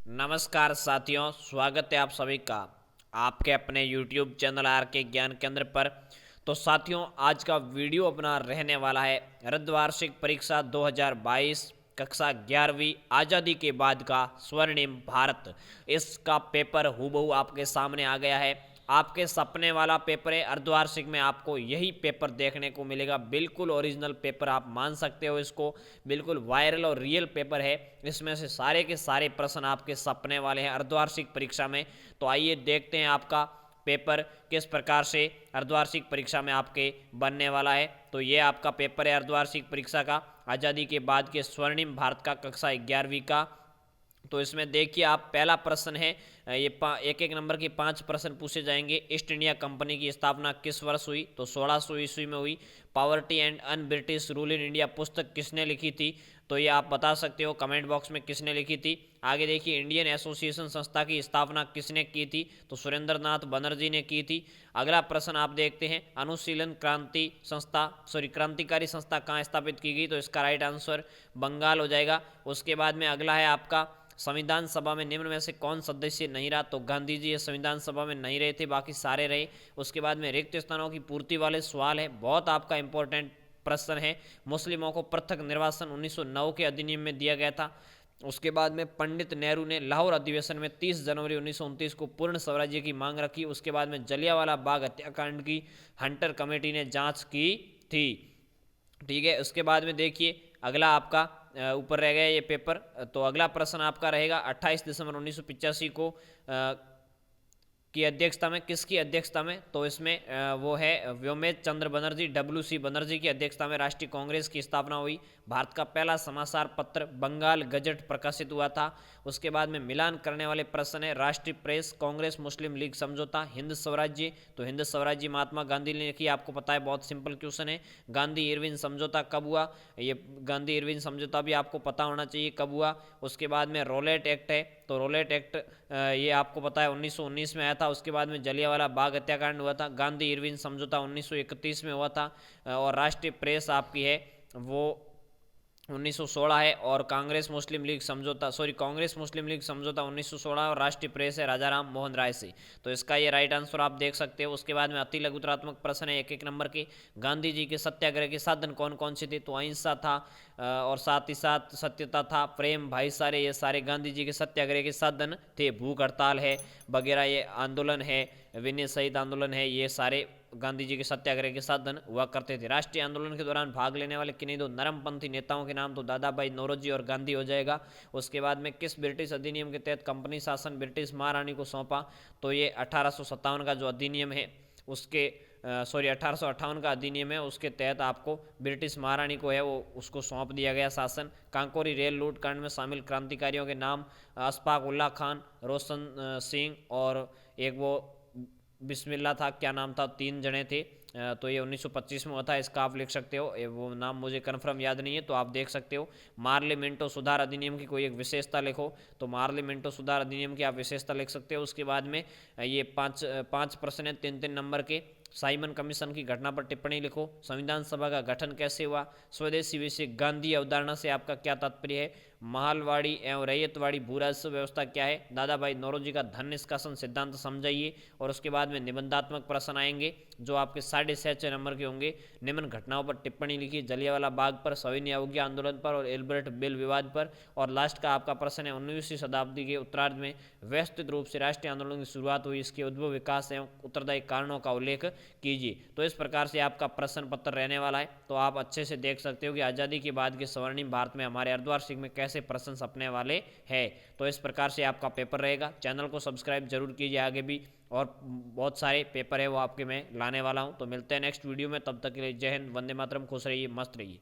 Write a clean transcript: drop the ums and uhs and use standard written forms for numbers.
नमस्कार साथियों, स्वागत है आप सभी का आपके अपने YouTube चैनल आर के ज्ञान केंद्र पर। तो साथियों, आज का वीडियो अपना रहने वाला है अर्धवार्षिक परीक्षा 2022 कक्षा 11वीं आज़ादी के बाद का स्वर्णिम भारत। इसका पेपर हूबहू आपके सामने आ गया है। आपके सपने वाला पेपर है। अर्धवार्षिक में आपको यही पेपर देखने को मिलेगा। बिल्कुल ओरिजिनल पेपर आप मान सकते हो इसको। बिल्कुल वायरल और रियल पेपर है। इसमें से सारे के सारे प्रश्न आपके सपने वाले हैं अर्धवार्षिक परीक्षा में। तो आइए देखते हैं आपका पेपर किस प्रकार से अर्धवार्षिक परीक्षा में आपके बनने वाला है। तो ये आपका पेपर है अर्धवार्षिक परीक्षा का, आज़ादी के बाद के स्वर्णिम भारत का, कक्षा 11वीं का। तो इसमें देखिए, आप पहला प्रश्न है, ये एक एक नंबर के 5 प्रश्न पूछे जाएंगे। ईस्ट इंडिया कंपनी की स्थापना किस वर्ष हुई? तो 1600 ईस्वी में हुई। Poverty and un British rule in India पुस्तक किसने लिखी थी? तो ये आप बता सकते हो कमेंट बॉक्स में किसने लिखी थी। आगे देखिए, इंडियन एसोसिएशन संस्था की स्थापना किसने की थी? तो सुरेंद्र नाथ बनर्जी ने की थी। अगला प्रश्न आप देखते हैं, अनुशीलन क्रांतिकारी संस्था कहाँ स्थापित की गई? तो इसका राइट आंसर बंगाल हो जाएगा। उसके बाद में अगला है आपका, संविधान सभा में निम्न में से कौन सदस्य नहीं रहा? तो गांधी जी संविधान सभा में नहीं रहे थे, बाकी सारे रहे। उसके बाद में रिक्त स्थानों की पूर्ति वाले सवाल है, बहुत आपका इंपॉर्टेंट प्रश्न है। मुस्लिमों को पृथक निर्वासन 1909 के अधिनियम में दिया गया था। उसके बाद में पंडित नेहरू ने लाहौर अधिवेशन में 30 जनवरी 1929 को पूर्ण स्वराज्य की मांग रखी। उसके बाद में जलियांवाला बाग हत्याकांड की हंटर कमेटी ने जांच की थी। ठीक है, उसके बाद में देखिए, अगला आपका ऊपर रह गया ये पेपर। तो अगला प्रश्न आपका रहेगा, 28 दिसंबर 1985 को की अध्यक्षता में, किसकी अध्यक्षता में? तो इसमें वो है व्योमेश चंद्र बनर्जी, WC बनर्जी की अध्यक्षता में राष्ट्रीय कांग्रेस की स्थापना हुई। भारत का पहला समाचार पत्र बंगाल गजट प्रकाशित हुआ था। उसके बाद में मिलान करने वाले प्रश्न है, राष्ट्रीय प्रेस, कांग्रेस मुस्लिम लीग समझौता, हिंद स्वराज्य। तो हिंद स्वराज्य महात्मा गांधी ने की, आपको पता है, बहुत सिंपल क्वेश्चन है। गांधी इरविन समझौता कब हुआ? ये गांधी इरविन समझौता भी आपको पता होना चाहिए कब हुआ। उसके बाद में रोलेट एक्ट है, तो रोलेट एक्ट ये आपको पता है 1919 में आया था। उसके बाद में जलियांवाला बाग हत्याकांड हुआ था। गांधी इरविन समझौता 1931 में हुआ था। और राष्ट्रीय प्रेस आपकी है वो 1916 है। और कांग्रेस मुस्लिम लीग समझौता, कांग्रेस मुस्लिम लीग समझौता 1916, और राष्ट्रीय प्रेस है राजा राम मोहन राय से। तो इसका ये राइट आंसर आप देख सकते हो। उसके बाद में अति लघुतरात्मक प्रश्न है एक एक नंबर के। गांधी जी के सत्याग्रह के साधन कौन कौन से थे? तो अहिंसा था, और साथ ही साथ सत्यता था, प्रेम, भाईचारे, ये सारे गांधी जी के सत्याग्रह के साधन थे। भूख हड़ताल है वगैरह, ये आंदोलन है, विनय शहीद आंदोलन है, ये सारे गांधी जी के सत्याग्रह के साधन हुआ करते थे। राष्ट्रीय आंदोलन के दौरान भाग लेने वाले किन्हीं दो नरमपंथी नेताओं के नाम? तो दादा भाई नौरोजी और गांधी हो जाएगा। उसके बाद में किस ब्रिटिश अधिनियम के तहत कंपनी शासन ब्रिटिश महारानी को सौंपा? तो ये 1857 का जो अधिनियम है उसके 1858 का अधिनियम है, उसके तहत आपको ब्रिटिश महारानी को है वो उसको सौंप दिया गया शासन। कांकोरी रेल लूट कांड में शामिल क्रांतिकारियों के नाम? अशफाक उल्ला खान, रोशन सिंह, और एक वो बिस्मिल्ला था, क्या नाम था, 3 जने थे। तो ये 1925 में हुआ था। इसका आप लिख सकते हो, वो नाम मुझे कन्फर्म याद नहीं है, तो आप देख सकते हो। मार्ले मिंटो सुधार अधिनियम की कोई एक विशेषता लिखो। तो मार्ले मिंटो सुधार अधिनियम की आप विशेषता लिख सकते हो। उसके बाद में ये पाँच पाँच प्रश्न है 3-3 नंबर के। साइमन कमीशन की घटना पर टिप्पणी लिखो। संविधान सभा का गठन कैसे हुआ? स्वदेशी विषय गांधी अवधारणा से आपका क्या तात्पर्य है? महलवाड़ी एवं रैयतवाड़ी भू राजस्व व्यवस्था क्या है? दादा भाई नौरोजी का धन निष्कासन सिद्धांत समझाइए। और उसके बाद में निबंधात्मक प्रश्न आएंगे जो आपके 6.5 नंबर के होंगे। निम्न घटनाओं पर टिप्पणी लिखिए। जलियांवाला बाग पर, सविनय अवज्ञा आंदोलन पर, और एल्बर्ट बिल विवाद पर। और लास्ट का आपका प्रश्न है, 19वीं शताब्दी के उत्तरार्ध में व्यवस्थित रूप से राष्ट्रीय आंदोलन की शुरुआत हुई, इसके उद्भव, विकास एवं उत्तरदायी कारणों का उल्लेख कीजिए। तो इस प्रकार से आपका प्रश्न पत्र रहने वाला है। तो आप अच्छे से देख सकते हो कि आज़ादी के बाद के स्वर्णिम भारत में हमारे अर्धवार्षिक में कैसे प्रश्न अपने वाले हैं। तो इस प्रकार से आपका पेपर रहेगा। चैनल को सब्सक्राइब जरूर कीजिए, आगे भी और बहुत सारे पेपर है वो आपके मैं लाने वाला हूँ। तो मिलते हैं नेक्स्ट वीडियो में, तब तक के लिए जय हिंद, वंदे मातरम, खुश रहिए, मस्त रहिए।